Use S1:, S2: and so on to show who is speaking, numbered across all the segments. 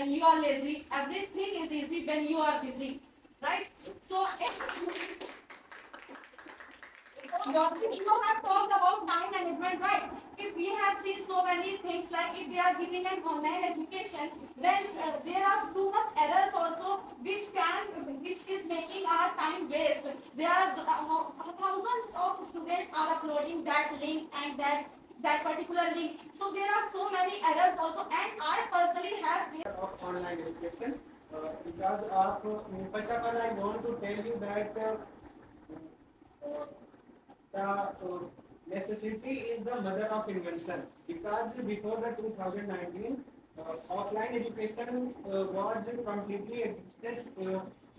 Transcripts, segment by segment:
S1: when you are lazy. Everything is easy when you are busy, right? So if you have talked about time management, right? If we have seen so many things, like if we are giving an online education, then there are too much errors also, which is making our time waste. There are thousands of students are uploading that link and that particular link. So there are so many errors also, and I personally have
S2: of online education because of first of all I want to tell you that the necessity is the mother of invention because before the 2019 offline education was completely existence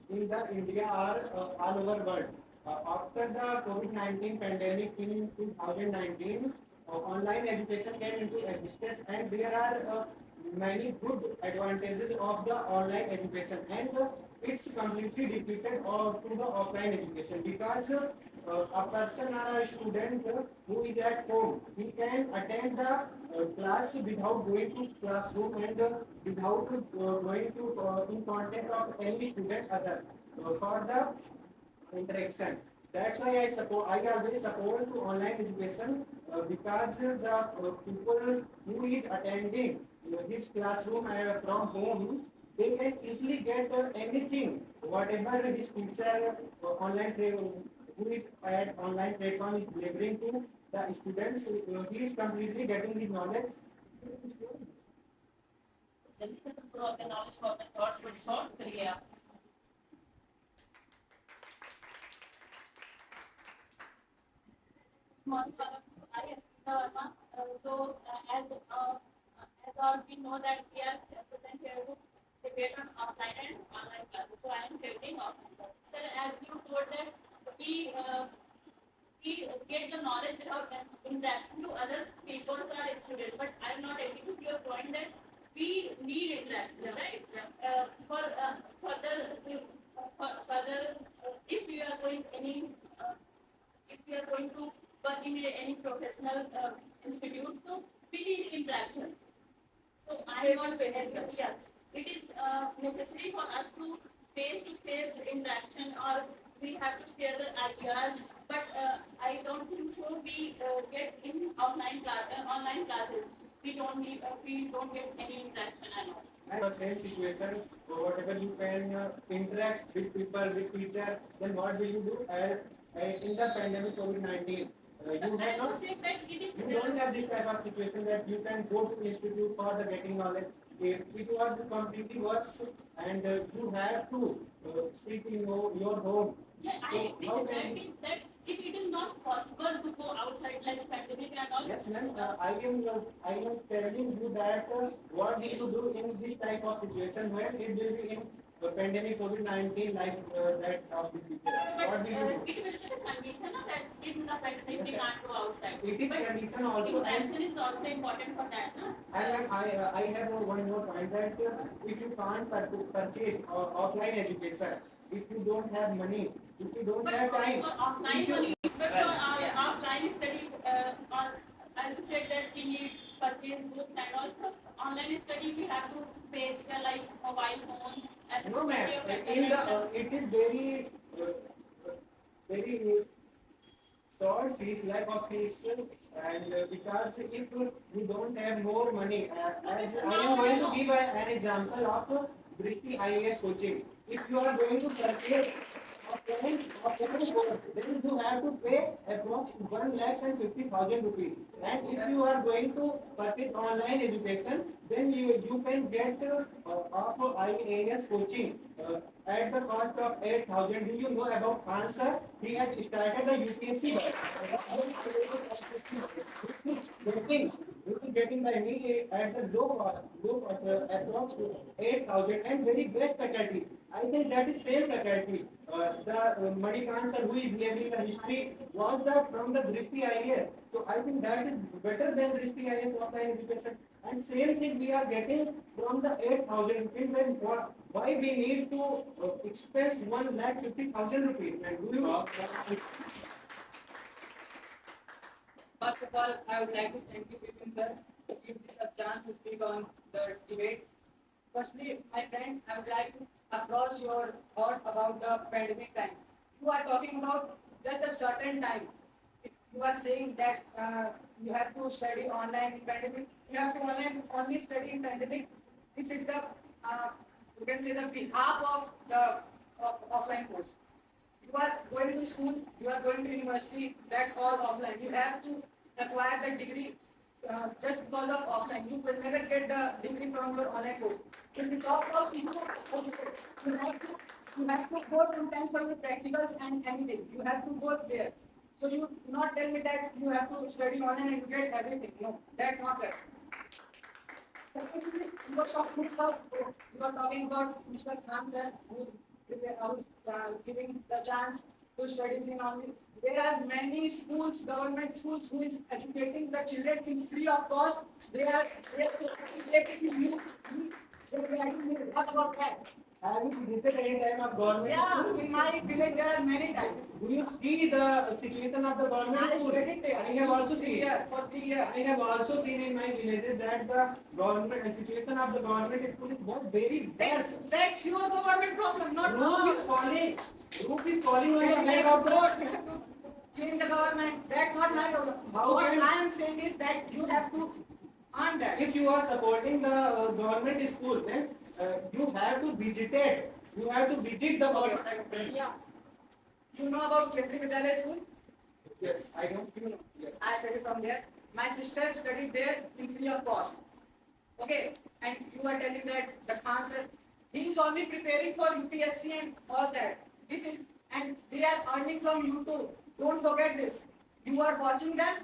S2: in the India or all over world. After the COVID-19 pandemic in 2019, online education came into existence and there are many good advantages of the online education and it's completely defeated to the offline education because a person or a student who is at home, he can attend the class without going to classroom and without going to in contact of any student other for the interaction. That's why I always support to online education because the people who is attending his classroom from home, they can easily get anything, whatever his teacher who is at online platform is delivering to the students. He is completely getting his knowledge.
S1: जल्दी खत्म करो अपने knowledge को, अपने thoughts को short करिए आप. Morning, I am Verma. As all we know that we are present here to debate on offline and online classes. So I am debating offline classes. Sir, as you told that we uh, we get the knowledge without interaction to other people or students. But I am not agreeing with your point that we need interaction, right? Further, if we are going if we are going to work in any professional institute, so we need interaction. So I am not very yes. It is necessary for us to face-to-face interaction, or we have to share the ideas. But I don't think so. We get in online classes. We don't get any interaction at all.
S2: And the same situation, whatever you can interact with people, with teacher, then what will you do? In the pandemic COVID-19, you have not. You don't have this type of situation that you can go to institute for the getting knowledge. It was completely worse, and you have to sit in your home.
S1: Yeah, I agree with that if it is not possible to go outside like pandemic and all.
S2: Yes, ma'am. I am telling you that what do you do in this type of situation when it will be in the pandemic COVID-19 like that of this situation?
S1: But
S2: What do you do?
S1: it will be the condition that in the pandemic we can't go outside.
S2: It is
S1: But
S2: condition also, and
S1: interaction is also important for that, no?
S2: I have one more point that if you can't purchase offline education, if you don't have money, if you don't have time,
S1: for offline
S2: if you,
S1: only, but for our offline study, or as you said that we need purchase books and also online study we have to pay extra like mobile phones.
S2: no ma'am, in the it is very short fees, lack of fees, and because if you don't have more money, as I am going to give an example of Drishti IAS coaching. If you are going to purchase offline course, then you have to pay approx 1,50,000 rupees. And if you are going to purchase online education, then you can get of IAS coaching at the cost of 8,000. Do you know about Khan sir? He has started the UPSC. Getting by me at the low cost, approx 8,000 and very best faculty. I think that is same faculty. The Madhikan sir who is learning the history was from the Drishti IAS. So I think that is better than Drishti IAS offline education. And same thing we are getting from the 8,000 rupees. Then why we need to expense 1,50,000 rupees? And do you?
S3: First of all, I would like to thank you, Vipin sir, to give this a chance to speak on the debate. Firstly, my friend, I would like to across your thought about the pandemic time. You are talking about just a certain time. If you are saying that you have to study online in pandemic, you have to only study in pandemic. This is the you can say the behalf of the offline course. You are going to school, you are going to university, that's all offline. You have to acquire the degree just because of offline. You will never get the degree from your online course. If we talk about you have to go sometimes for your practicals and anything. You have to go there. So you do not tell me that you have to study online and you get everything. No, that's not right. Secondly, you are talking about Mr. Khan sir, who's giving the chance to study in online. There are many schools, government schools, who is educating the children in free of cost. They are educating you. What about that?
S2: Have you visited any time of government
S3: Yeah,
S2: school?
S3: in my village there are many times.
S2: Do you see the situation of the government
S3: I
S2: school?
S3: studied there.
S2: I have also seen.
S3: For 3 years.
S2: I have also seen in my villages that the government situation of the government school is not very bad.
S3: That's your government problem, not
S2: Roof
S3: ours.
S2: is falling. Roof is falling on the
S3: You
S2: head
S3: have
S2: of
S3: to
S2: the.
S3: vote, you have to change the government. That's not my problem.
S2: How
S3: What
S2: can-
S3: I am saying is that you have to earn that.
S2: If you are supporting the government school, then you have to visit it. You have to visit the government.
S1: Yeah.
S3: You know about Kendriya Vidyalaya School?
S2: Yes, I know. Yes.
S3: I studied from there. My sister studied there in free of cost. Okay, and you are telling that the Khan sir, he is only preparing for UPSC and all that. This is, and they are earning from YouTube. Don't forget this. You are watching them.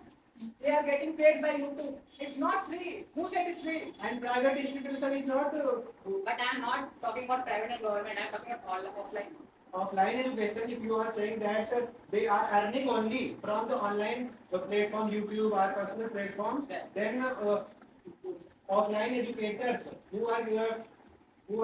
S3: They are getting paid by YouTube. It's not free. Who said it's free?
S2: And private institution is not
S3: But I am not talking about private and government. I am talking about all offline.
S2: offline education. If you are saying that they are earning only from the online platform, YouTube or personal platforms,
S3: Yeah.
S2: then offline educators who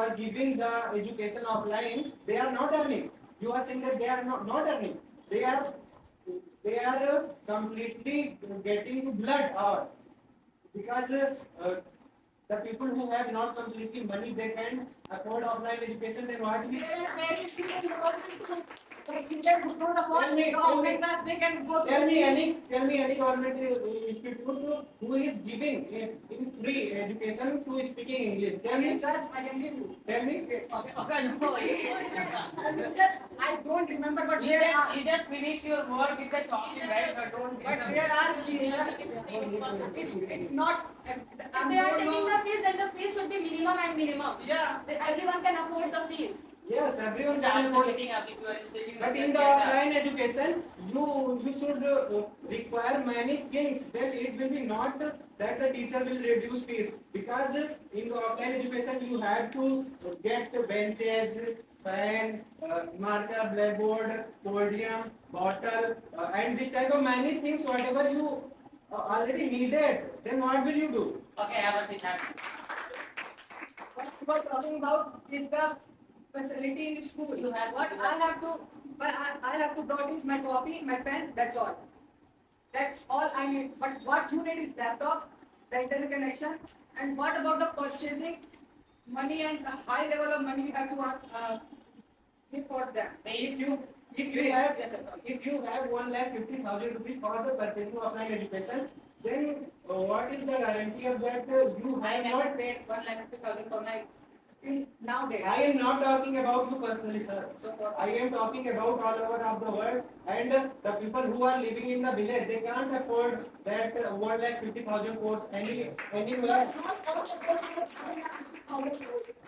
S2: are giving the education offline, they are not earning. You are saying that they are not earning. They are completely getting blood or because the people who have not completely money, they can afford offline education. Then what?
S3: There are very serious government too. Like India who don't afford
S2: Tell me-
S3: the
S2: tell me-
S3: offline class, they can go to
S2: Tell me
S3: the
S2: any government institute who is giving in free education to speaking English. Tell me,
S3: Sir, I can give you.
S2: tell me.
S3: Sir, I don't remember, but
S4: You
S3: there
S4: just,
S3: are,
S4: you just finish your word with the talking, right? But don't.
S3: but there are schemes, sir. If it's not,
S1: If they are taking the fees, then the fees should be minimum and minimum.
S3: yeah,
S1: Then everyone can afford the fees.
S2: Yes, everyone can
S4: I'm
S2: afford it.
S4: speaking up if you are speaking.
S2: But in the offline education, you should require many things. Then it will be not that the teacher will reduce fees because in the offline education you have to get benches, fan, marker, blackboard, podium, bottle, and this type of many things. Whatever you already needed, then what will you do?
S4: Okay, have a seat.
S3: what you are talking about is the facility in the school.
S4: You have to
S3: What
S4: do
S3: I
S4: that.
S3: have to, but I have to brought is my copy, my pen, that's all. That's all I need. But what you need is laptop, the internet connection, and what about the purchasing money and the high level of money you have to give for them.
S2: If you
S3: Yes, sir, sorry.
S2: if you have 1,50,000 rupees for the purchasing of offline education, then what is the guarantee of that you
S3: I
S2: have
S3: never
S2: not?
S3: paid 1,50,000 for my nowadays.
S2: I am not talking about you personally, sir.
S3: So what?
S2: I am talking about all over of the world and the people who are living in the village. They can't afford that 1,50,000 course anywhere.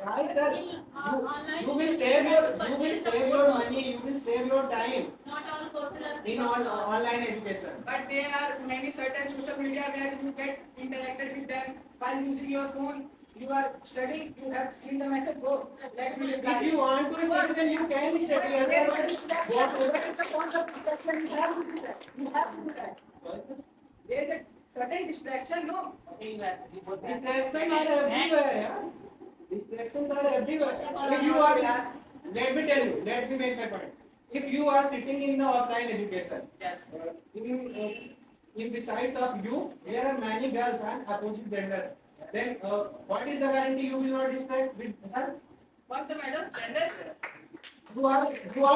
S2: Right, sir. You will save your money. You will save your time
S1: Not all courses are free
S2: in
S1: of
S2: all
S1: cost.
S2: online education.
S3: But there are many certain social media where you get interacted with them while using your phone. You are studying, you have seen the message, go, let me reply.
S2: If you want to study, then you can study. Otherwise,
S3: It's a concept of distraction, you have to do that. You have to do that. There is a certain distraction, no?
S2: Distractions are everywhere. Yeah? Distractions are everywhere. If you are, let me tell you, let me make my point. If you are sitting in the offline education,
S3: Yes.
S2: in besides of you, there are many girls and opposite genders. then what is the guarantee you will not distract with her?
S3: What's the matter? Gender?
S2: You are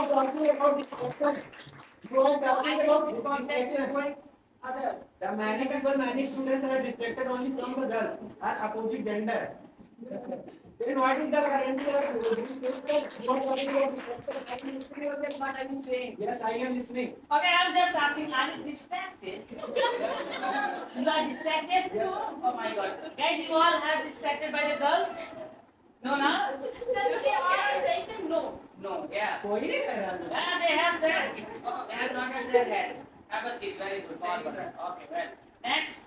S2: talking about distraction. You are
S3: I
S2: talking
S3: think
S2: about
S3: this context is
S2: distraction.
S3: going other.
S2: The many people, many students are distracted only from the girls are opposite gender. Then what is the guarantee of this statement? You are talking about distraction.
S3: I can explain yourself. What are you saying?
S2: Yes, I am listening.
S4: Okay, I'm just asking, are you distracted? You are distracted too?
S2: Yes.
S4: Oh my god. Guys, you all have distracted by the girls? No, no?
S1: Sir, they are saying that no.
S4: No, yeah.
S2: कोई नहीं कह रहा है.
S4: Yeah, they have said. They have nodded their head. Have a seat. Very good. All right. Okay, well. Next.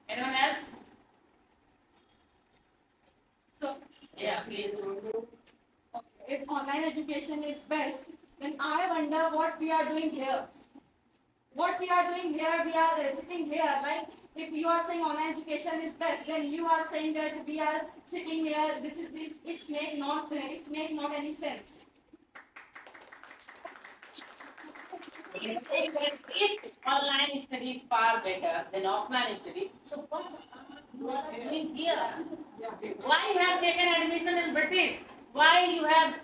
S4: Anyone else?
S1: So,
S4: Yeah, please.
S1: if online education is best, then I wonder what we are doing here. What we are doing here, we are sitting here. Like, if you are saying online education is best, then you are saying that we are sitting here. It's make not any sense.
S4: You say that if online study is far better than offline study, so what you are doing here? Why you have taken admission in British? Why you have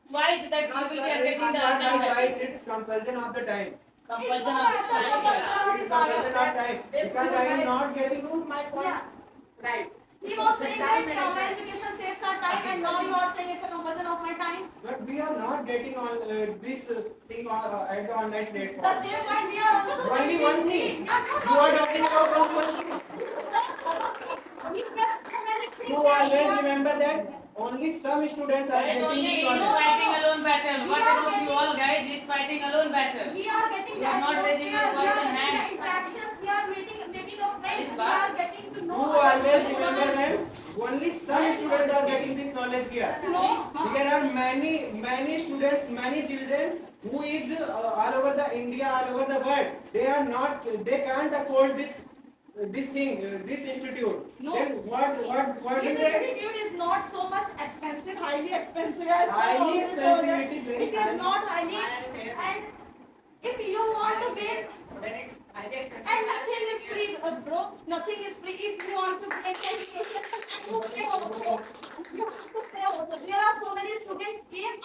S4: twice that you will be attending the online
S2: Guys,
S4: study?
S2: it's compulsion of the time.
S4: Compulsion
S1: It's
S4: of
S1: not
S4: the
S1: compulsion
S4: time.
S1: of
S2: It's compulsion of time because I am not getting.
S3: Prove my point.
S1: Yeah.
S3: Right.
S1: He was saying that
S3: Time
S1: online
S3: management.
S1: education saves our time, and now you are saying it's a compulsion of my time.
S2: But we are not getting on this thing at the online
S1: The
S2: platform.
S1: same point we are also saying.
S2: Only one thing.
S1: Yeah,
S2: You are talking about only one thing.
S1: we get so many things
S2: You
S1: that we
S2: always
S1: are-
S2: remember that only some students are
S4: Guys,
S2: getting
S4: only
S2: this
S4: he is
S2: knowledge.
S4: fighting alone battle.
S1: We
S4: What
S1: are
S4: about you
S1: getting-
S4: all guys? He is fighting alone battle.
S1: We are getting
S4: You
S1: the
S4: are not raising your
S1: atmosphere, we
S4: voice
S1: are
S4: and
S1: getting the
S4: hands.
S1: interactions, we are meeting of friends,
S4: Yes,
S1: we
S4: ma'am.
S1: are getting to
S2: You
S1: know.
S2: always remember that only some students are getting this knowledge here.
S1: No.
S2: There are many students, many children who is all over the India, all over the world. They can't afford this thing, this institute.
S1: No.
S2: Then what
S1: This
S2: is it?
S1: institute is not so much expensive, highly expensive as sir
S2: Highly
S1: also told
S2: expensive,
S1: us.
S2: it is very
S1: It is
S2: high.
S1: not highly,
S3: I am here.
S1: and if you want to gain,
S3: Then it's I guess.
S1: and nothing is free, bro, nothing is free. If you want to gain education, you have to pay also. You have to pay also. There are so many students came,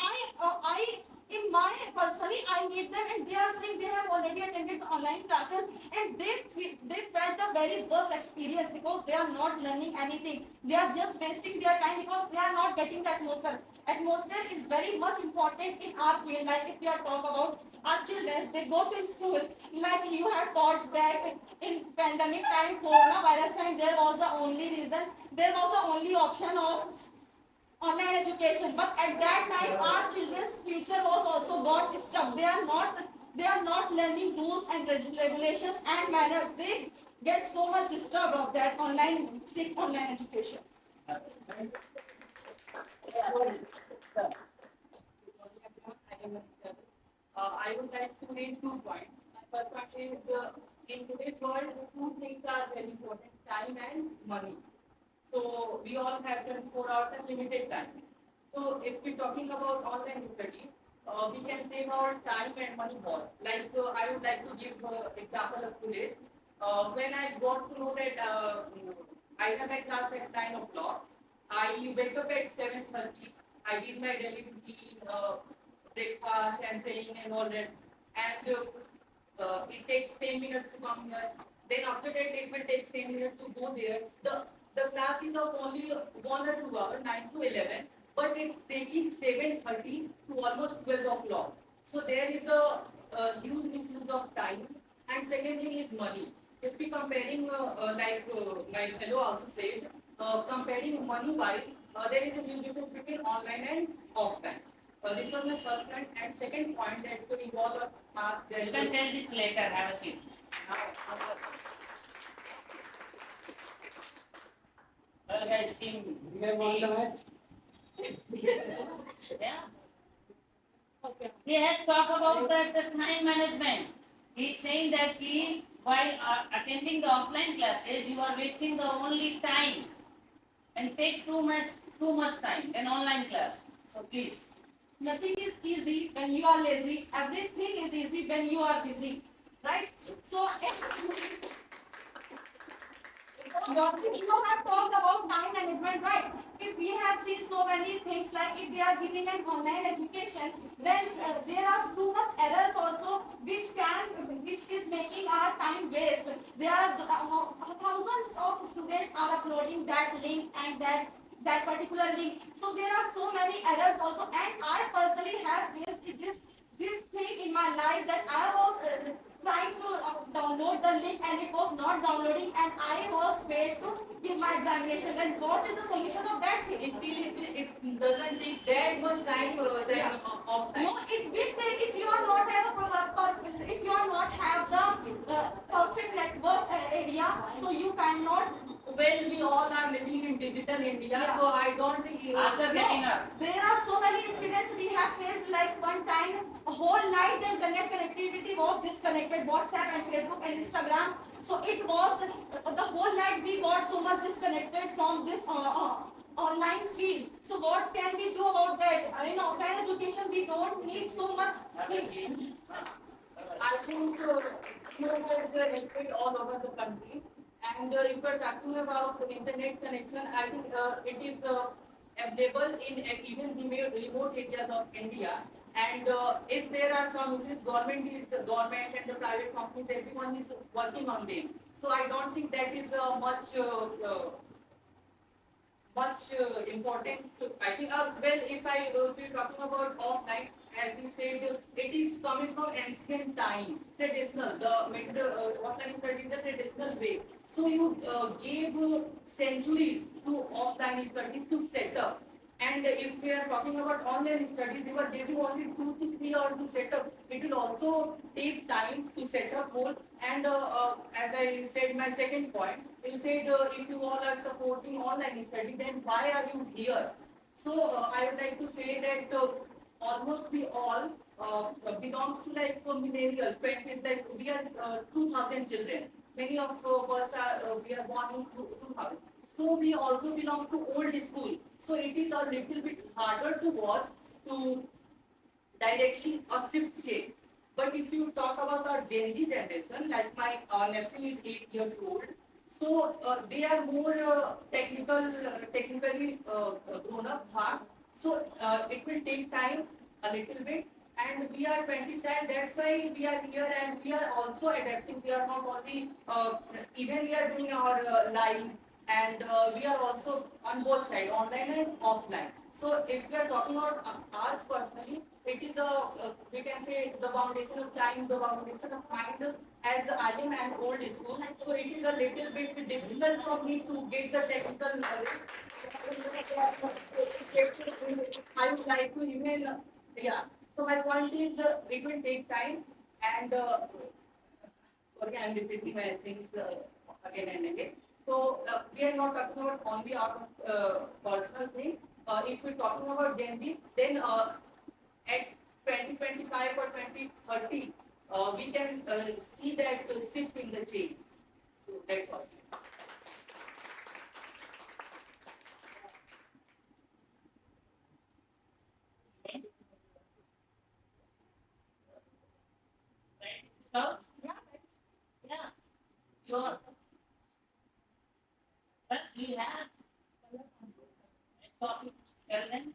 S1: in my personally, I meet them and they are saying they have already attended the online classes and they felt the very worst experience because they are not learning anything. They are just wasting their time because they are not getting the atmosphere. Atmosphere is very much important in our field. Like if you are talk about our children, they go to school. Like you have taught that in pandemic time, coronavirus time, there was the only reason, there was the only option of online education, but at that time our children's future was also got stuck. They are not learning rules and regulations and manners. They get so much disturbed of that online education.
S5: I would like to raise 2 points. My first point is in today's world, two things are very important: time and money. So we all have 24 hours and limited time. So if we're talking about online study, we can save our time and money both. Like I would like to give example of today's. When I got to know that I have a class at 9 o'clock, I wake up at 7:30. I did my daily routine, breakfast and praying and all that. And it takes 10 minutes to come here. Then after that, it will take 10 minutes to go there. The class is of only 1 or 2 hours, 9 to 11, but it's taking 7:30 to almost 12 o'clock. So there is a huge misuse of time. And second thing is money. If we comparing, like my fellow also said, comparing money-wise, there is a huge difference between online and offline. This was my first point. And second point that we all asked
S4: You can tell this later. Have a seat. Well, guys, team.
S2: We have won the match.
S4: Yeah.
S1: Okay.
S4: He has talked about the time management. He's saying that while attending the offline classes, you are wasting the only time and takes too much time in online class. So please.
S1: Nothing is easy when you are lazy. Everything is easy when you are busy, right? So if
S6: You have talked about time management, right? If we have seen so many things, like if we are giving an online education, then there are too much errors also, which is making our time waste. There are thousands of students are uploading that link and that particular link. So there are so many errors also, and I personally have faced this thing in my life that I was trying to download the link and it was not downloading and I was failed to give my examination. And what is the solution of that thing?
S5: Still, it doesn't take that much time than of time.
S6: No, it will take if you are not have if you are not have the perfect network area, so you cannot.
S5: Well, we all are living in digital India,
S6: Yeah.
S5: so I don't think you
S4: After getting
S6: No,
S4: up.
S6: there are so many incidents we have faced. Like one time, a whole night the net connectivity was disconnected. WhatsApp and Facebook and Instagram. So it was the whole night we got so much disconnected from this online field. So what can we do about that? In offline education, we don't need so much.
S4: Other schemes.
S5: I think there's the effect all over the country. And if we're talking about the internet connection, I think it is available in even remote areas of India. And if there are some issues, the government and the private companies, everyone is working on them. So I don't think that is much important. I think, well, if we're talking about offline, as you said, it is coming from ancient times, traditional. The offline study is a traditional way. So you gave centuries to offline studies to set up. And if we are talking about online studies, you are giving only 2 to 3 hours to set up. It will also take time to set up more. And as I said, my second point, you said if you all are supporting online study, then why are you here? So I would like to say that almost we all belongs to like millennial, 20s, like we are 2000 children. Many of us are, we are born in 2000. So we also belong to old school. So it is a little bit harder to us to directly a shift change. But if you talk about our Gen Z generation, like my nephew is 8 years old, so they are more technically grown up fast. So it will take time a little bit. And we are 27, that's why we are here and we are also adapting. We are not only, even we are doing our live and we are also on both sides, online and offline. So if we are talking about ours personally, it is we can say the foundation of time, the foundation of mind, as I am an old school. So it is a little bit difficult for me to get the technical knowledge. I would like to even, yeah. So my point is, it will take time and, sorry, I'm repeating my things again and again. So we are not talking about only our personal thing. If we're talking about Gen Z, then at 2025 or 2030, we can see that shift in the change. So that's all.
S4: Out?
S6: Yeah.
S4: Yeah. Your but we have topic. Tell them.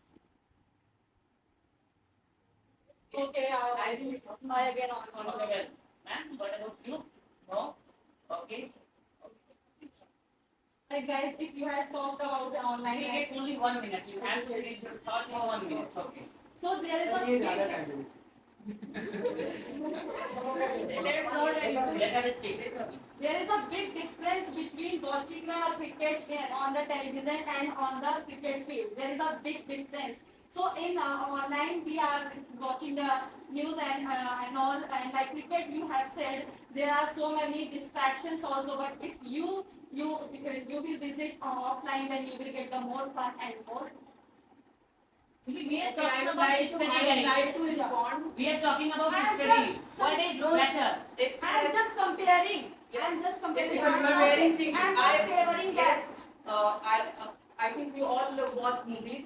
S6: Okay, I will try again on.
S4: Okay, ma'am, what about you? No? Okay.
S6: Like guys, if you had talked about the
S4: You
S6: online,
S4: get only 1 minute. You have to finish your thought in 1 minute. Okay.
S6: so there is a
S2: ये
S6: big
S2: ज़्यादा time है।
S4: Let's not let her speak.
S6: there is a big difference between watching a cricket game on the television and on the cricket field. There is a big difference. So in online we are watching the news and all, and like cricket you have said there are so many distractions also. But if you will visit offline, then you will get the more fun and more.
S4: We are
S5: I
S4: talking
S5: would
S4: about
S5: like
S4: history.
S5: I would like to respond.
S4: We are talking about
S6: I'm
S4: history.
S6: sir,
S4: What is
S5: no,
S4: better?
S5: If
S6: I'm just comparing.
S5: Yes.
S6: I'm just comparing.
S5: If
S6: I'm
S5: you are
S6: not-
S5: wearing things,
S6: I'm not favoring
S5: yes,
S6: that.
S5: I think we all watch movies,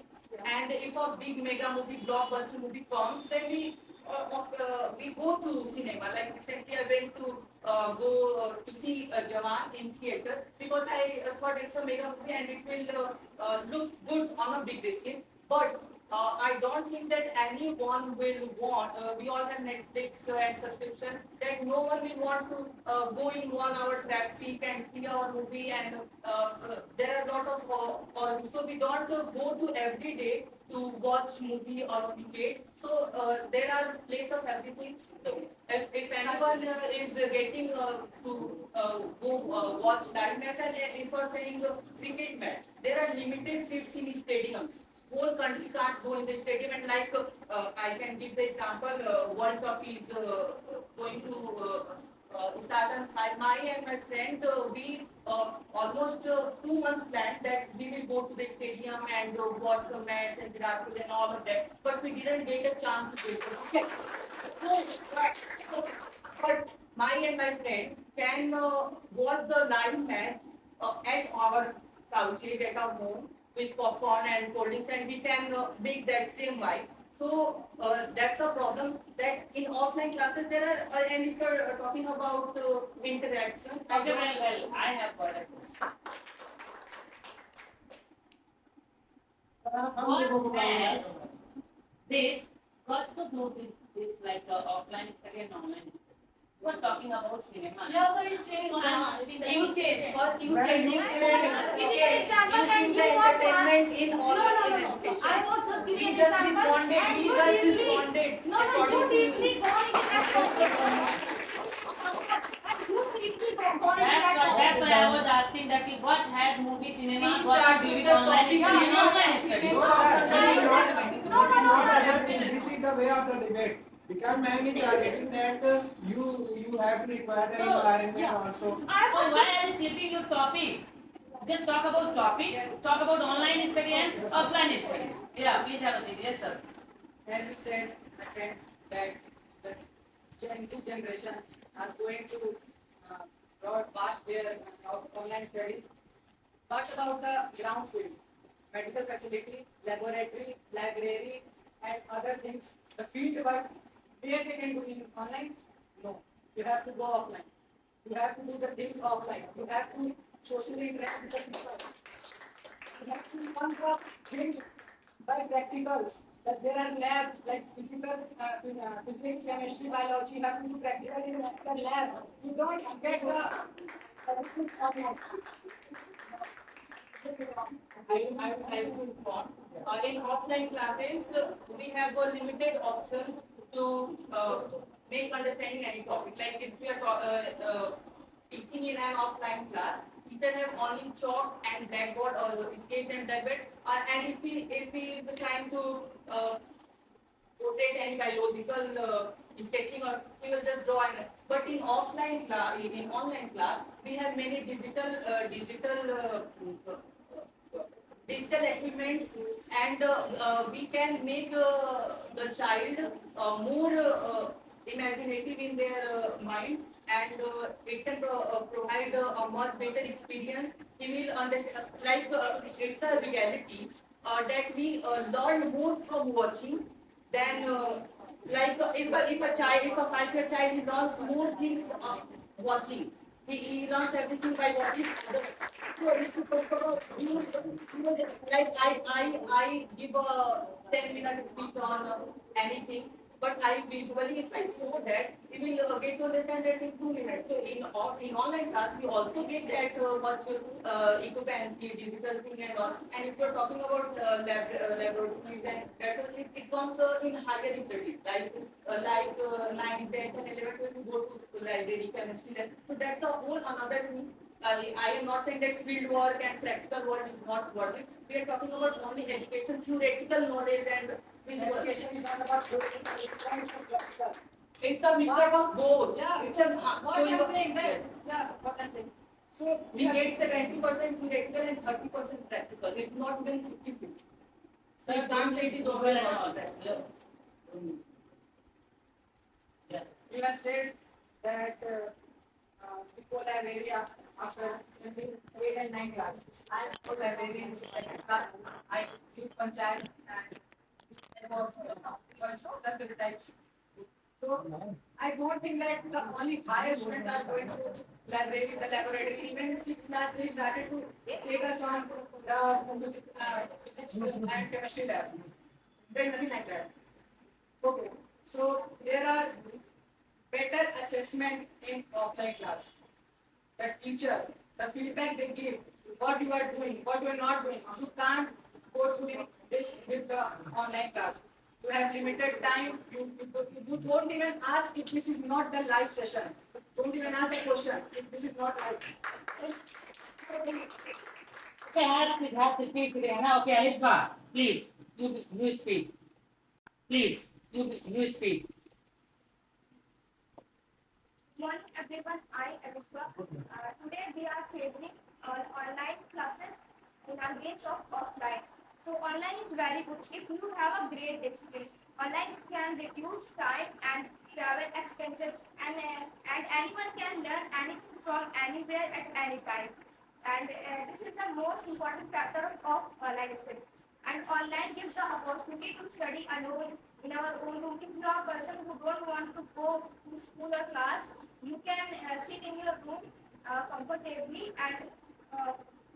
S5: and if a big mega movie, blockbuster movie comes, then we we go to cinema. Like recently, I went to go to see Jawan in theater because I thought it's a mega movie and it will look good on a big screen. But I don't think that anyone will want. We all have Netflix and subscription. That no one will want to go in 1 hour traffic and 3 hour movie. And there are a lot of so we don't go to every day to watch movie or cricket. So there are place of everything. So if anyone is getting to go watch live match and if you're saying cricket match, there are limited seats in stadiums. Whole country can't go in the stadium and like I can give the example, World Cup is going to start on 5 May and my friend, we almost 2 months planned that we will go to the stadium and watch the match and Virat Kohli and all of that, but we didn't get a chance to go. Okay. But my and my friend can watch the live match at our couches, at our home with popcorn and cold drinks, and we can make that same vibe. So that's a problem that in offline classes there are, and if you're talking about interaction,
S4: Okay, well, I have got a question. What has this got to do with this, like offline study and online study? We are talking about cinema.
S6: Yeah, sir, it changed.
S4: So I'm asking that.
S5: you change first you
S2: Well,
S5: change
S2: you
S6: just give me an example and
S5: the
S6: you was
S5: entertainment in all
S6: No,
S5: of
S6: no,
S5: in
S6: no, no.
S5: education.
S6: I was just giving
S5: We
S6: an
S5: just
S6: example
S5: responded.
S6: and
S5: We
S6: you
S5: just
S6: deeply-
S5: responded.
S6: No, no, you
S5: according to-
S6: deeply gone in that topic. And you deeply gone in that
S4: That's
S6: topic.
S4: why I was asking that what has movie cinema
S5: See,
S4: got to do with online
S5: the
S4: study and
S5: topic-
S4: offline study?
S2: No, sir, this is not-
S6: No, no, no,
S2: this is not
S6: sir.
S2: other thing. This is the way of the debate. Because ma'am is targeting that you have to require the
S6: No,
S2: environment
S6: yeah.
S2: also.
S6: I
S4: So
S6: was
S4: why
S6: just
S4: are you clipping your topic? Just talk about topic, talk about online study and
S2: Yes, sir.
S4: offline study. Yeah, please have a seat. Yes, sir.
S3: As you said, my friend, that the Gen Z generation are going to broadcast their online studies. What about the ground field, medical facility, laboratory, library, and other things? The field work where they can do in online? No, you have to go offline. You have to do the things offline. You have to socially interact with the people. You have to come up things by practicals. That there are labs like physics, chemistry, biology. You have to do practical in the lab. You don't get the everything online.
S5: I will respond. In offline classes, we have a limited option to make understanding any topic. Like if we are teaching in an offline class, teacher have only chalk and blackboard or sketch and blackboard. And if he is trying to portray any biological sketching or he will just draw and but in offline class in online class we have many digital equipments and we can make the child more imaginative in their mind and it can provide a much better experience. He will understand like it's a reality that we learn more from watching than like if a 5 year child he learns more things watching. He learns everything by watching. Like I give a 10-minute speech on anything, but I visually if I show that, he will get to understand that in 2 minutes. So in online class, we also get that much occupancy, digital thing and all. And if you're talking about laboratories and that's all, it comes in higher studies, like 9, 10, and 11, when you go to library, chemistry, lab. So that's a whole another thing. I am not saying that field work and practical work is not worth it. We are talking about only education, theoretical knowledge and visual.
S3: Education is not about practical.
S5: It's a mixture of both.
S3: Yeah,
S5: It's a
S3: what I'm saying that. Yeah, what I'm saying. So
S5: we get 70% theoretical and 30% practical. It's not even 50-50. So you can't say it is over and all that.
S4: Yeah.
S3: you have said that people have area after 8 and 9 class. I am full librarian in my class. I use panchayat and about the types So I don't think that the only higher students are going to library, the laboratory. Even in sixth class, they started to take us on the physics and chemistry lab. There's nothing like that. Okay, so there are better assessment in offline class. The teacher, the feedback they give, what you are doing, what you are not doing. You can't go through this with the online class. You have limited time. You don't even ask if this is not the live session. Don't even ask the question if this is not live.
S4: Okay, have to speak today. Now, okay, Anisba, please, you speak. Please, you speak.
S7: Morning everyone, I Anushka. Today we are favoring online classes in against of offline. So online is very good if you have a great experience. Online can reduce time and travel expenses and anyone can learn anything from anywhere at any time. And this is the most important factor of online study. And online gives the opportunity to study alone in our own room. If you are a person who don't want to go to school or class, you can sit in your room comfortably and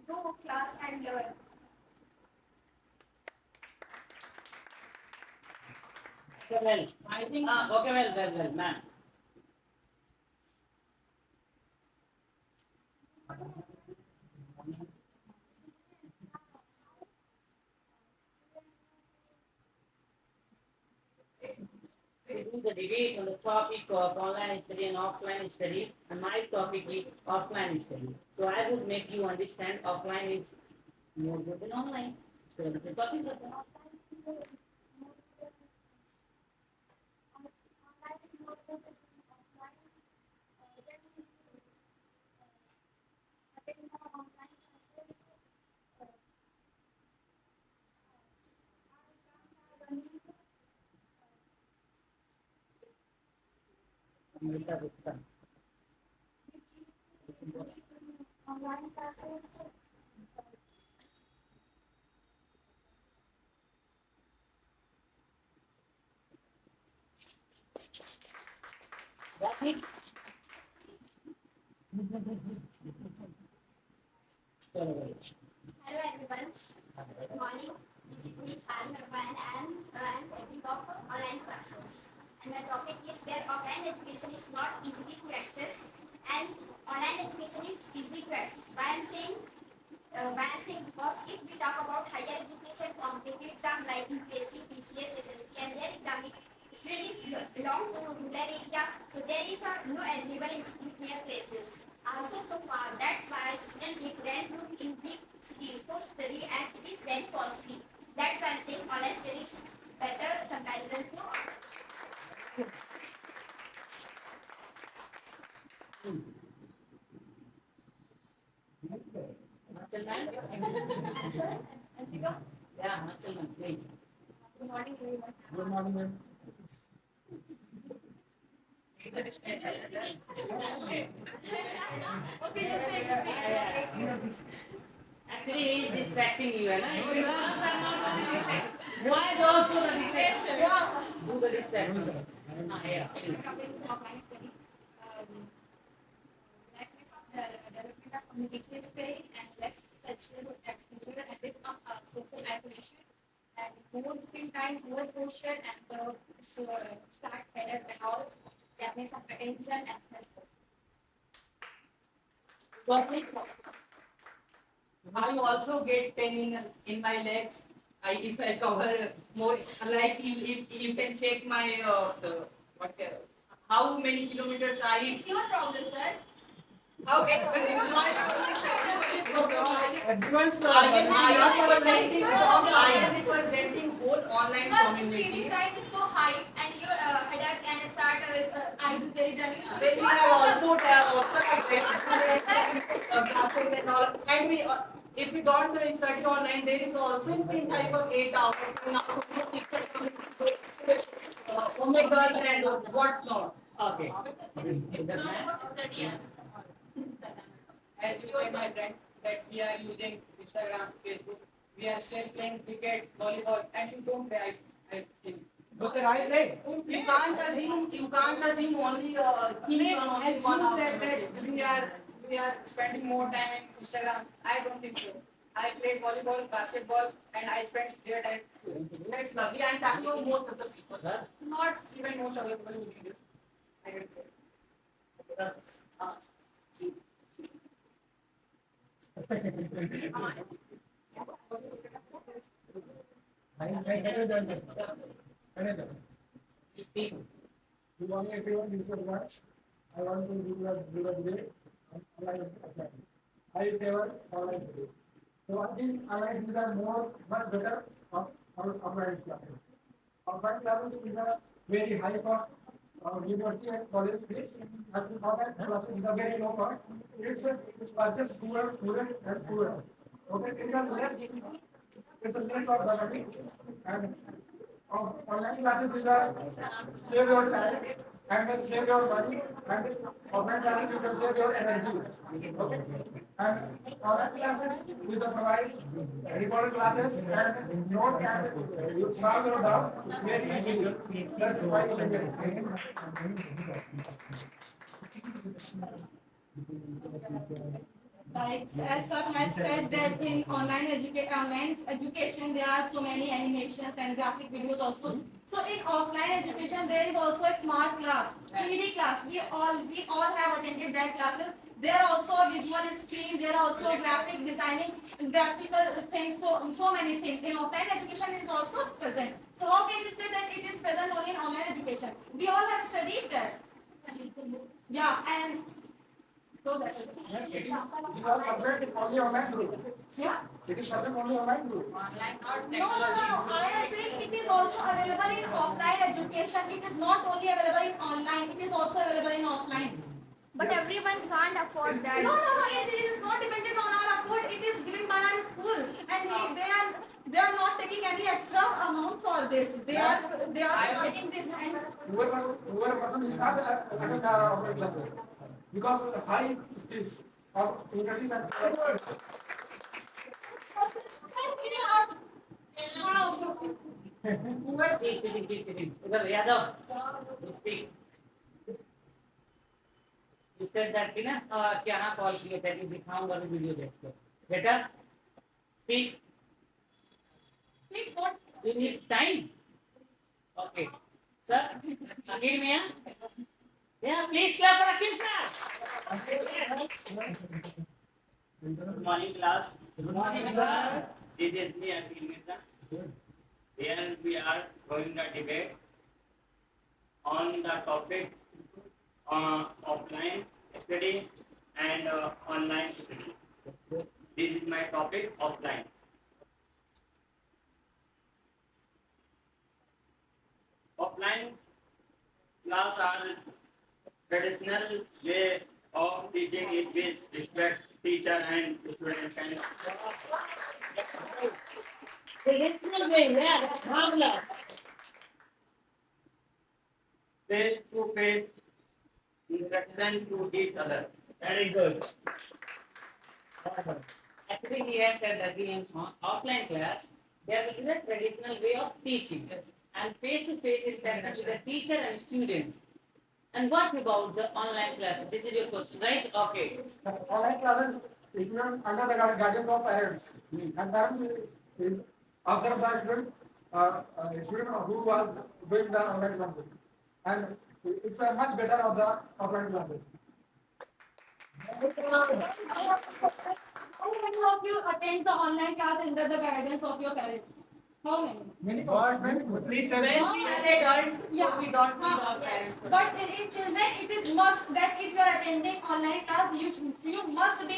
S7: do class and learn.
S4: Okay, well,
S5: I think
S4: okay, well, ma'am. Do the debate on the topic of online study and offline study, and my topic is offline study. So I would make you understand offline is more good than online. So the topic of the
S7: Online classes.
S4: What is
S7: Hello everyone. Good morning. This is me, Salim Rahman, and I'm taking up online classes. And my topic is where offline education is not easily to access and online education is easily to access. Why I'm saying because if we talk about higher education competitive exam like UPSC, PCS, SSC, and their exam, students belong to rural area, so there is no available institute near places. Also, so far, that's why students need rent room in big cities for study, and it is very costly. That's why I'm saying online study is better comparison to
S4: Matchaman?
S7: Anshika.
S4: Yeah, Matchaman, please.
S7: Good morning, everyone.
S2: Good morning, ma'am.
S6: Okay, just speak.
S4: Actually, he is distracting you, and why also the distraction?
S6: Yeah.
S4: Do the distraction. Yeah, please.
S7: Coming to offline study, lack of development of communication skills and less cultural exposure and risk of social isolation and more screen time, more posture and start header and all deafness of attention and health.
S5: I also get pain in my legs. If I cover more, like if you can check my how many kilometers
S7: It's your problem, sir.
S5: how can
S2: Everyone's
S5: I am representing whole online
S7: Because the
S5: community.
S7: screen time is so high and your headache and start eyes is very running.
S5: Then we have also graphics and all. And we, if we don't study online, there is also screen time of 8 hours. Oh my God, and what's not?
S4: Okay.
S3: As you said, my friend, that we are using Instagram, Facebook, we are still playing cricket, volleyball, and you don't pay. I think Was the right way? You can't assume only things on only
S5: As
S3: one
S5: you said
S3: organization.
S5: that we are spending more time in Instagram. I don't think so. I played volleyball, basketball, and I spent their time. That's lovely. I'm talking about most of the people, not even most of the people who do this. I can say.
S4: You speak.
S2: You want everyone use your words. I want to do a debate on online offline. I favor online debate. So I think online these are much better of offline classes. Offline classes is a very high cost university and college fees. And online classes is a very low cost. It's just poor and poorer. Okay, it's a less of the money and online classes is a save your time and then save your money and offline classes you can save your energy. Okay. And online classes is the provide recorded classes and notes and you solve your doubts very easily. That's why you can get it.
S6: Like as sir has said that in online education there are so many animations and graphic videos also. So in offline education there is also a smart class, 3D class. We all have attended that classes. There are also visual screen. There are also graphic designing, graphical things. So many things in offline education is also present. So how can you say that it is present only in online education? We all have studied that. Yeah, and so that's it.
S2: It is subject only online group.
S6: Yeah.
S2: It is subject only online group.
S6: No. I am saying it is also available in offline education. It is not only available in online. It is also available in offline.
S7: But everyone can't afford that.
S6: No. It is not dependent on our afford. It is given by our school, and they are not taking any extra amount for this. They are providing this and.
S2: Whoever person is not attending the offline classes because of the high fees of universities and
S4: Sitting. Yadav, you speak. You said that क्या ना call किए थे कि दिखाऊंगा भी video देखकर बेटा speak.
S6: Speak what?
S4: You need time. Okay. Sir, Akhil Mia? Yeah, please clap for Akhil sir.
S8: Good morning, class.
S4: Good morning, sir.
S8: This is me, Akhil Mehta. Here we are going to debate on the topic offline study and online study. This is my topic, offline. Offline class are traditional way of teaching it with respect teacher and student kind of.
S4: Traditional way, yeah, that's marvelous.
S8: Face-to-face interaction to each other.
S4: Very good. Actually, he has said that in offline class, there will be a traditional way of teaching and face-to-face interaction with the teacher and students. And what about the online class? This is your question, right? Okay.
S2: online classes is under the guidance of parents. And parents is observe the student who was doing the online classes. And it's a much better of the offline classes.
S6: How many of you attend the online class under the guidance of your parents? How many?
S2: Many please
S5: When we are adult,
S6: Yeah.
S5: so we don't need our
S7: Yes.
S5: parents.
S6: But in children, it is must that if you are attending online class, you must be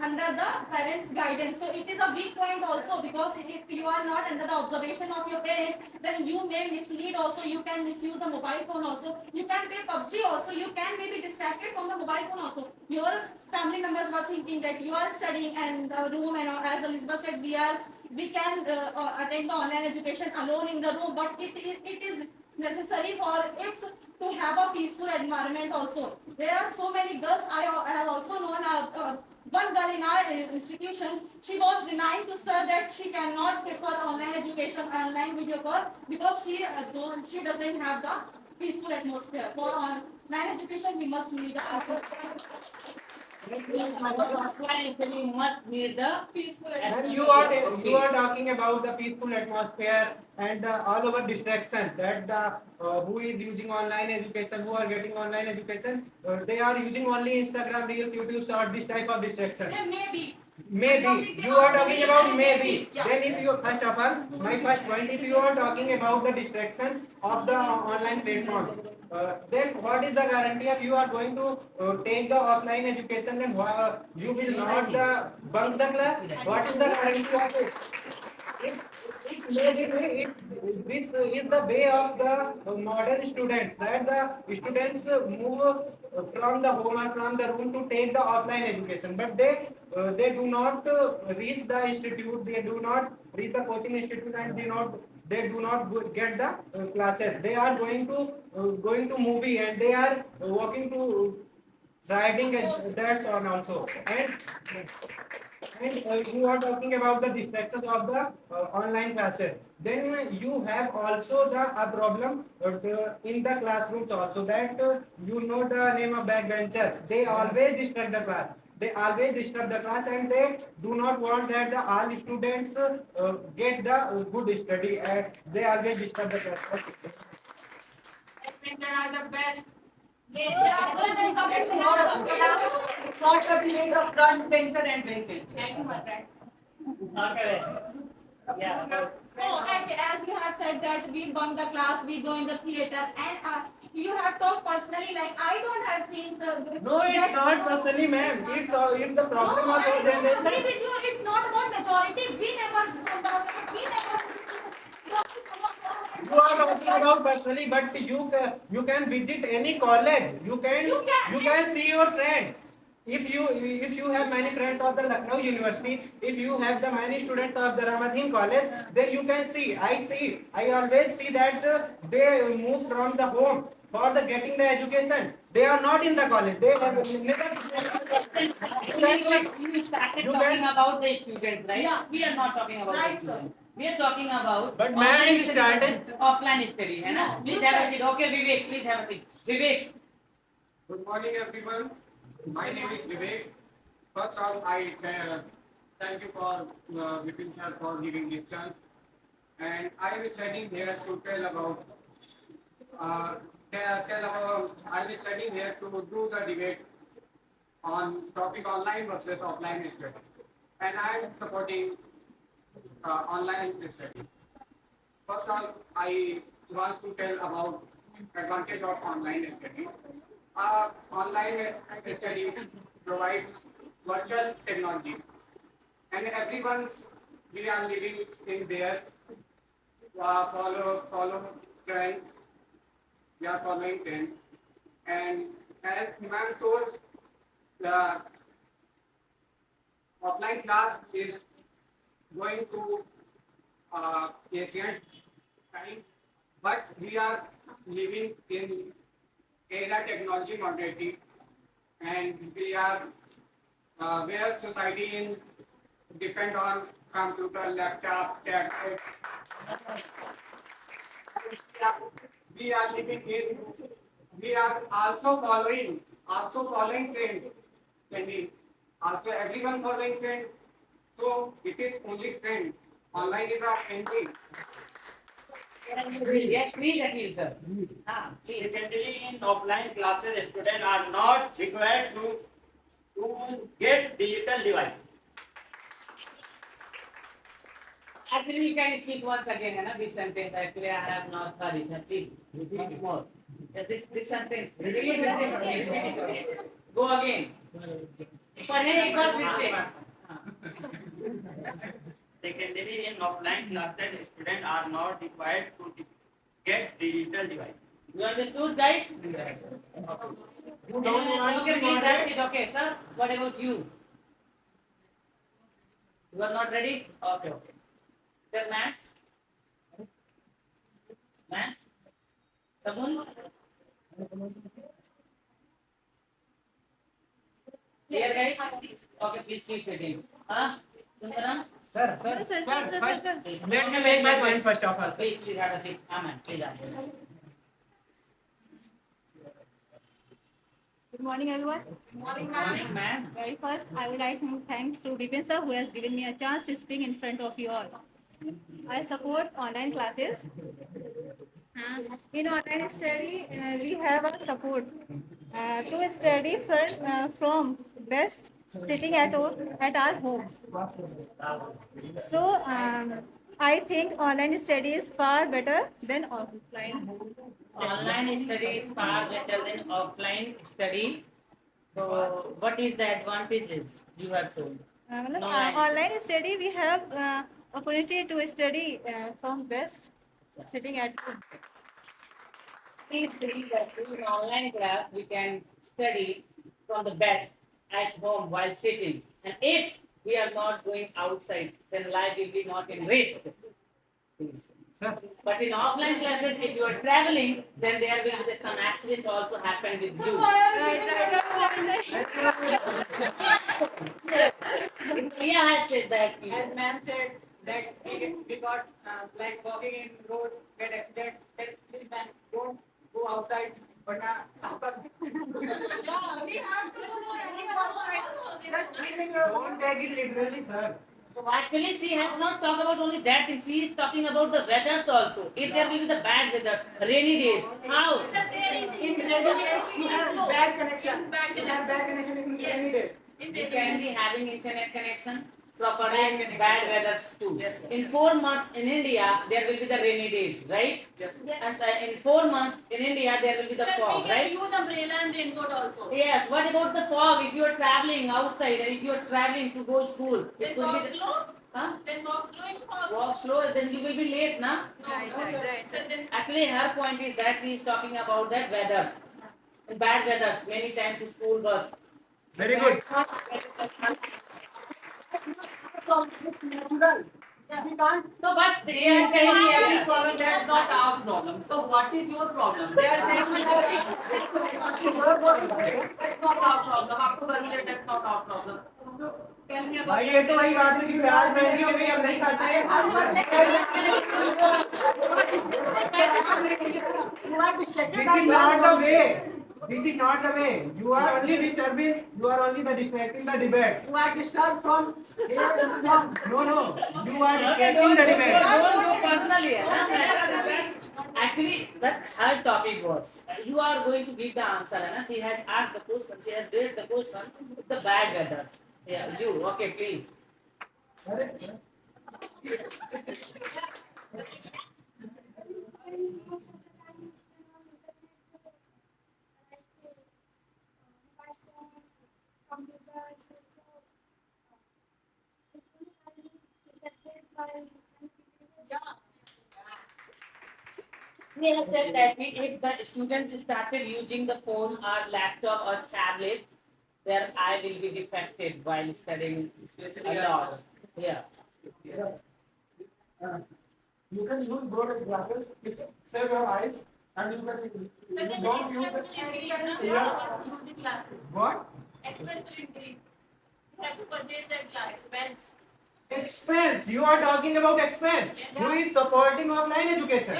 S6: under the parents' guidance. So it is a weak point also because if you are not under the observation of your parents, then you may mislead also. You can misuse the mobile phone also. You can play PUBG also. You can maybe distracted from the mobile phone also. Your family members were thinking that you are studying and the room, and as Elizabeth said, we can attend the online education alone in the room, but it is necessary for it to have a peaceful environment also. There are so many girls. I have also known one girl in our institution. She was denying to sir that she cannot prefer online education online video call because she doesn't have the peaceful atmosphere. For online education, we must need the
S4: Offline study must need the
S6: peaceful
S2: And
S6: atmosphere.
S2: you are talking about the peaceful atmosphere and all over distraction that who is using online education, who are getting online education, they are using only Instagram reels, YouTube short, this type of distraction.
S6: There may be.
S2: Maybe you are talking about maybe.
S6: Yeah.
S2: Then if you first of all, my first point, if you are talking about the distraction of the online platforms, then what is the guarantee of you are going to take the offline education and you will not bunk the class? What is the guarantee of it? This is the way of the modern students that the students move from the home or from the room to take the offline education, but they do not reach the institute, they do not reach the coaching institute, and they do not get the classes. They are going to movie and they are walking to riding and that's on also. And you are talking about the distractions of the online classes. Then you have also a problem in the classrooms also that you know the name of backbenchers. They always disturb the class. They always disturb the class and they do not want that the all students get the good study. And they always disturb the class.
S3: Backbencher are the best.
S6: Yes.
S3: It's not a create of front bencher and back bencher.
S6: Thank you, my friend.
S4: Okay. Yeah.
S6: No, and as you have said that we bunk the class, we go in the theater, and you have talked personally. Like I don't have seen the.
S2: No, it's not personally, ma'am. It's the problem
S6: No,
S2: of
S6: I
S2: our
S6: agree
S2: generation.
S6: with you. It's not about majority. We never found out. We never.
S2: You are talking about personally, but you can visit any college. You can see your friend. If you have many friends of the Lucknow University, if you have the many students of the Ramadhin College, then you can see. I always see that they move from the home for the getting the education. They are not in the college. They have
S4: You started talking about the students, right?
S6: Yeah.
S4: We are not talking about
S6: Right,
S4: the
S6: sir.
S4: students. We are talking about
S2: But ma'am
S4: online
S2: is
S4: study,
S2: started-
S4: offline study, है ना?
S6: No,
S4: Please
S6: you
S4: have a
S6: said-
S4: seat. Okay, Vivek, please have a seat. Vivek.
S9: Good morning, everyone. My name is Vivek. First of all, I thank you for Vipin sir for giving this chance. And I am studying here to tell about. I am studying here to do the debate on topic online versus offline study, and I am supporting online study. First of all, I want to tell about advantage of online study. Online study provides virtual technology, and we are living in there. Follow trend. We are following trend, and as ma'am told, the offline class is going to ancient time, but we are living in era technology modernity, and we are where society in depend on computer, laptop, tablet. We are living in. We are also following trending. Also, everyone following trend. So it is only trend. Online is a trending.
S4: Yes, please, Akhil sir. Please.
S8: Secondly, in offline classes, students are not required to get digital device.
S4: Actually, you can speak once again, है ना? This sentence. Actually, I have not heard it. Please, once more. This sentence. Repeat it. Go again. पढ़े एक बार फिर से.
S8: Secondly, in offline classes, students are not required to get digital device.
S4: You understood, guys?
S2: You don't want
S4: Okay,
S2: to
S4: please
S2: moderate.
S4: have it. Okay, sir. What about you? You are not ready? Okay. Then maths? Maths? Someone? Here, guys? Okay, please keep sitting. Sundaram?
S2: Sir, first, let me make my point first of all.
S4: Please have a seat. Amen. Please have a seat.
S6: Good morning, everyone.
S4: Morning, ma'am.
S6: Very first, I would like to thank to Vipin sir who has given me a chance to speak in front of you all. I support online classes. In online study, we have a support to study from best sitting at our homes. So I think online study is far better than offline.
S4: Online study is far better than offline study. So, what is the advantages you have told?
S6: Online study we have opportunity to study from best sitting at home.
S4: Please believe that in online class we can study from the best at home while sitting. And if we are not going outside, then life will be not in risk.
S2: Sir,
S4: But in offline classes, if you are traveling, then there will be some accident also happen with you. Priya has said that.
S3: As ma'am said that we got like walking in road get accident, then please ma'am don't go outside. But
S6: Yeah, we have to go running outside.
S3: just leaving your
S2: don't take it literally, sir.
S4: So actually, she has not talked about only that. She is talking about the weathers also. If there will be the bad weathers, rainy days, how?
S3: in rainy days you have bad connection. You have bad connection in rainy days.
S4: We can be having internet connection properly in bad weathers too.
S3: Yes, sir.
S4: In 4 months in India, there will be the rainy days, right?
S3: Yes.
S4: And in 4 months in India, there will be the fog,
S1: We can
S4: right?
S1: use umbrella and raincoat also.
S4: Yes. What about the fog? If you are traveling outside and if you are traveling to go to school, it
S1: Then
S4: could
S1: walk
S4: be the,
S1: slow.
S4: huh?
S1: Then walk slow in fog.
S4: Walk slow, then you will be late, na?
S1: So then
S4: Actually, her point is that she is talking about that weathers, and bad weathers. Many times the school bus.
S2: Very good.
S3: We can't.
S4: So, but they are saying here.
S3: problem. That's not our problem. So what is your problem? They are saying that's not our problem. आपको करनी है that's not our problem. So tell me about.
S2: भाई ये तो वही बात है कि प्याज महंगी हो गई, हम नहीं खाते. This is not the way. This is not the way. You are only disturbing. You are only distracting the debate.
S3: You are disturbed from here to down.
S2: No. You are
S4: Okay,
S2: distracting the debate.
S4: don't go personally. Na? Actually, that her topic was. You are going to give the answer. Na? She has asked the question. She has raised the question. The bad weather. Yeah, you. Okay, please. We have said that if the students started using the phone or laptop or tablet, their eye will be affected while studying a lot. Yeah.
S2: You can use broad glasses to save your eyes, and you don't use what?
S1: expense will increase. You have to purchase that glass.
S3: Expense.
S2: Expense. You are talking about expense. Who is supporting offline education?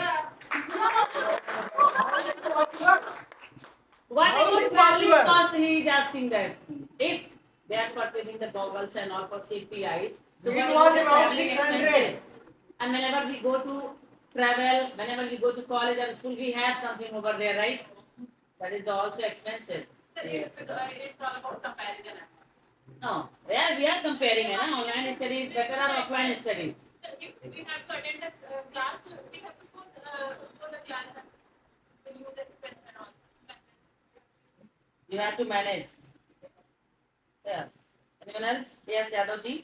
S4: What
S2: How
S4: about
S2: is it
S4: traveling
S2: possible?
S4: cost? He is asking that. If they are purchasing the goggles and all for safety eyes, so
S2: It
S4: what
S2: was
S4: the
S2: about
S4: traveling
S2: 600.
S4: expenses? And whenever we go to travel, whenever we go to college or school, we have something over there, right? That is also expensive. Yes.
S1: It's all about comparison.
S4: No, yeah, we are comparing. Online study is better or offline study?
S1: So if we have to attend the class, we have to go for the class and use the expense and all.
S4: You have to manage. Yeah. Anyone else? Yes, Yadavji.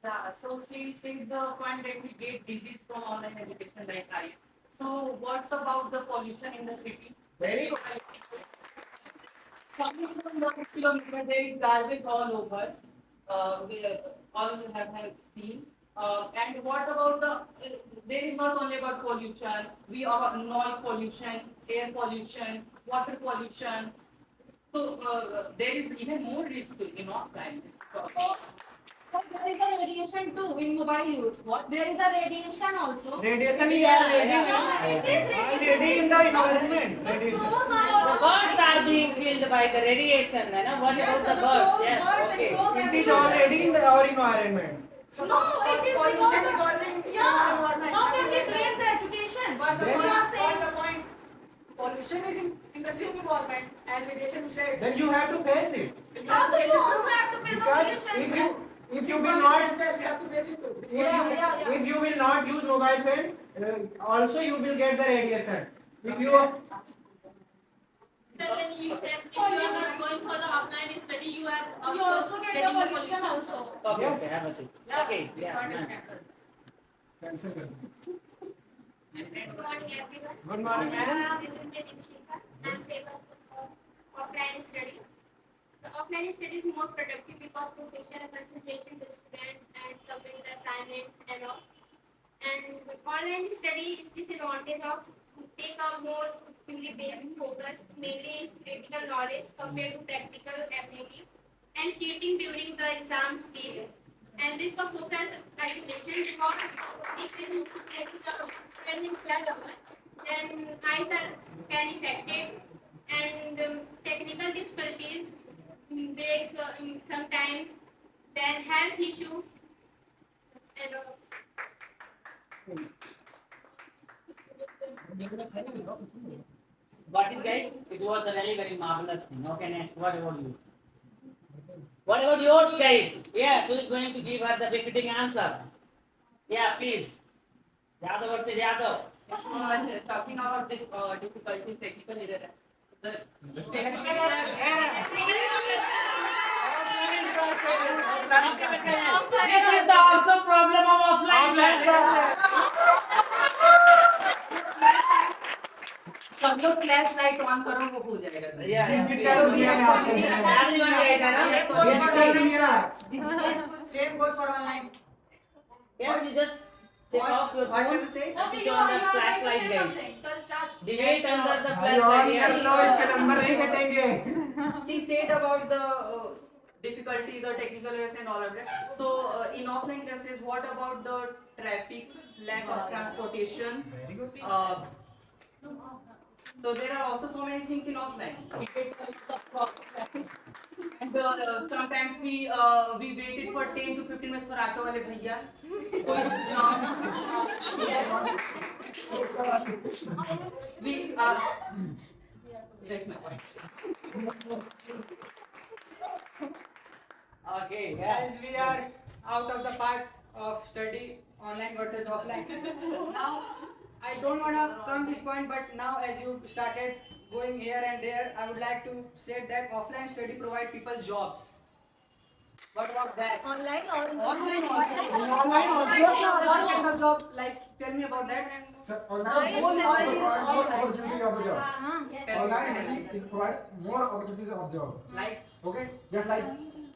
S5: Yeah, so she said the point that we get disease from online education like I. So what's about the pollution in the city?
S2: Very good.
S5: Coming from 1 kilometer, there is garbage all over. We all have seen. And what about there is not only about pollution, we have noise pollution, air pollution, water pollution. So there is even more risk in offline.
S6: But there is a radiation too in mobile use. What? There is a radiation also.
S2: Radiation is
S4: Yeah,
S2: already
S4: yeah.
S6: Yeah, it is radiation.
S2: already in the environment.
S6: The
S2: Radiation.
S6: crows are
S4: The
S6: also.
S4: birds are being killed by the radiation. You know? What
S6: Yes,
S4: about
S6: so
S4: the
S6: the
S4: birds?
S6: crows,
S4: Yes,
S6: birds and
S4: okay.
S6: crows
S2: It is already in our environment.
S3: So
S6: No, it is
S3: pollution
S6: because
S3: is
S6: of.
S3: already in the
S6: Yeah.
S3: environment.
S6: How can we blame the education?
S3: But the
S6: We
S3: point,
S6: are saying.
S3: but the point, pollution is in the same environment as radiation you said.
S2: Then you have to face it.
S6: Also, you also have to face the
S2: Because
S6: pollution.
S2: if you will not
S3: you have to face it too.
S2: if you will not use mobile phone, also you will get the radiation. If you
S1: Then when you if you are not going for the offline study, you are
S6: You also get the
S1: getting
S6: pollution also.
S4: Okay,
S2: Yes.
S4: okay, have a seat.
S3: Yeah,
S4: Okay,
S3: this
S4: yeah.
S3: point is
S4: nice.
S3: cancelled.
S2: cancel kar.
S7: Good morning, everyone.
S2: Good morning, ma'am.
S7: This is Nitika. I am favor of offline study. The offline study is more productive because professional concentration with students and submit the assignment and all. And online study is disadvantage of take a more theory-based focus, mainly in critical knowledge compared to practical ability, and cheating during the exam scheme, and risk of social isolation because if you spend in 12 hours, then eyes are can affected, and technical difficulties break sometimes, then health issue and
S4: Got it, guys? It was a very, very marvelous thing. Okay, next. What about you? What about yours, guys? Yes, who is going to give her the befitting answer? Yeah, please. Yadav versus Yadav.
S5: Talking about the difficulties, technical error. The
S4: This is the also problem of offline class.
S5: सब लोग flash light on करो वो हो जाएगा
S4: Yeah, yeah.
S2: Digital media में आते हैं।
S4: Everyone guys, है ना?
S2: Digital media.
S3: Same goes for online.
S4: Yes, you just take off your
S5: What
S4: phone
S5: do you say?
S4: and
S6: Okay,
S4: switch
S6: you
S4: on
S6: are
S4: the
S6: going to
S4: flashlight,
S6: say
S4: guys.
S6: something. So start.
S4: Debate under the
S2: भाई
S4: flashlight.
S2: on कर लो,
S4: Yes.
S2: इसके number नहीं कटेंगे.
S5: She said about the difficulties or technical errors and all of that. So in offline classes, what about the traffic, lack of transportation? So there are also so many things in offline. We get a lot of traffic, and sometimes we waited for 10 to 15 minutes for auto wale bhaiya. Yes. We Let my point.
S4: Okay, yeah.
S3: As we are out of the part of study online versus offline. Now, I don't want to come this point, but now as you started going here and there, I would like to say that offline study provide people jobs. What was that?
S6: Online or
S3: Online also. What kind of job? Like, tell me about that.
S10: Sir,
S3: The
S10: online
S3: whole world is
S10: more
S3: online.
S10: opportunities of the job.
S7: yes.
S10: Online it provide more opportunities of job.
S3: Like,
S10: Okay, just like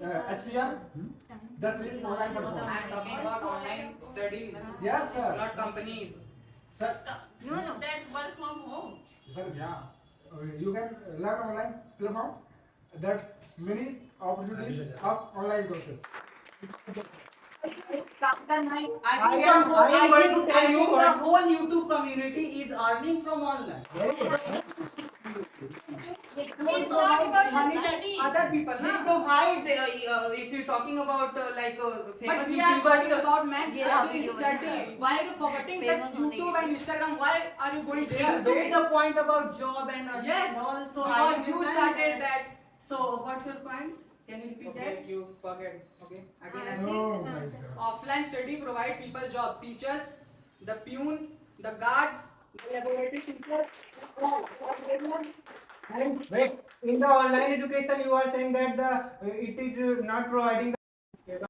S10: HCR, that's it online platform.
S3: I'm talking about online studies,
S10: Yes, sir.
S3: not companies.
S10: Sir,
S1: that work from home.
S10: sir, yeah. You can learn online platform. That many opportunities of online courses.
S3: I
S2: am going to tell you
S5: the
S2: what-
S5: whole YouTube community is earning from online.
S6: They provide
S1: Study.
S3: other people,
S5: They
S3: na?
S5: provide, if you're talking about
S3: But
S5: famous
S3: we are talking
S5: YouTubers,
S3: about max study. Why are you forgetting that YouTube and Instagram? Why are you going there?
S5: you made the point about job and
S3: Yes,
S5: and also
S3: because you started that.
S5: So what's your point? Can you repeat
S3: Okay,
S5: that?
S3: you forget. Okay, again.
S10: Oh my God.
S3: Offline study provide people job. Teachers, the peon, the guards, the laboratory teacher.
S2: And wait, in the online education, you are saying that it is not providing